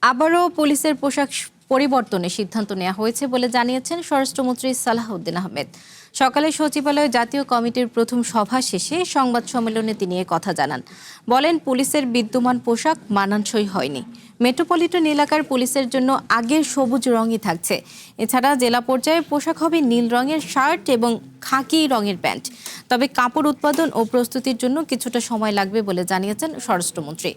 আবারও পুলিশের পোশাক পরিবর্তনের সিদ্ধান্ত নেওয়া হয়েছে বলে জানিয়েছেন স্বরাষ্ট্রমন্ত্রী সালাহউদ্দিন আহমেদ। সকালে সচিবালয়ে জাতীয় কমিটির প্রথম সভা শেষে সংবাদ সম্মেলনে তিনি এ কথা জানান। বলেন, পুলিশের বিদ্যমান পোশাক মানানসই হয়নি। মেট্রোপলিটন এলাকার পুলিশের জন্য আগের সবুজ রঙই থাকছে। এছাড়া জেলা পর্যায়ে পোশাক হবে নীল রঙের শার্ট এবং খাকি রঙের প্যান্ট। তবে কাপড় উৎপাদন ও প্রস্তুতির জন্য কিছুটা সময় লাগবে বলে জানিয়েছেন স্বরাষ্ট্রমন্ত্রী।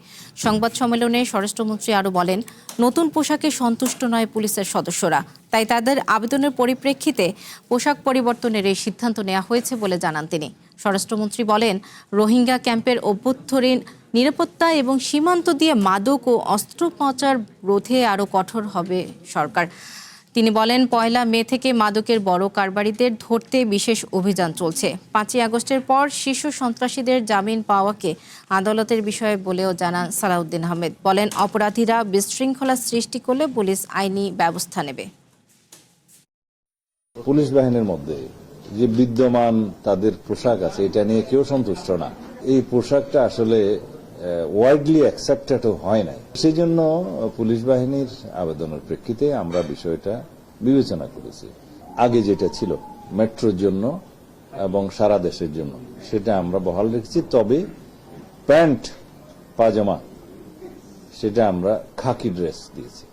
সংবাদ সম্মেলনে স্বরাষ্ট্রমন্ত্রী আরও বলেন, নতুন পোশাকে সন্তুষ্ট নয় পুলিশের সদস্যরা, তাই তাদের আবেদনের পরিপ্রেক্ষিতে পোশাক পরিবর্তনের এই সিদ্ধান্ত নেওয়া হয়েছে বলে জানান তিনি। স্বরাষ্ট্রমন্ত্রী বলেন, রোহিঙ্গা ক্যাম্পের অভ্যন্তরীণ নিরাপত্তা এবং সীমান্ত দিয়ে মাদক ও অস্ত্র পাচার রোধে আরও কঠোর হবে সরকার। তিনি বলেন, ১ মে থেকে মাদকের বড় কারবারিদের ধরতে বিশেষ অভিযান চলছে। ৫ই আগস্টের পর শীর্ষ সন্ত্রাসীদের জামিন পাওয়াকে আদালতের বিষয়ে বলেও জানান সালাউদ্দিন আহমেদ। বলেন, অপরাধীরা বিশৃঙ্খলা সৃষ্টি করলে পুলিশ আইনি ব্যবস্থা নেবে। পুলিশ বাহিনীর মধ্যে যে বিদ্যমান তাদের পোশাক আছে, এটা নিয়ে কেউ সন্তুষ্ট না। এই পোশাকটা আসলে ওয়াইডলি অ্যাকসেপ্টেড হয় নাই। সেই জন্য পুলিশ বাহিনীর আবেদনের প্রেক্ষিতে আমরা বিষয়টা বিবেচনা করেছি। আগে যেটা ছিল মেট্রোর জন্য এবং সারা দেশের জন্য, সেটা আমরা বহাল রেখেছি। তবে প্যান্ট পাজামা সেটা আমরা খাকি ড্রেস দিয়েছি।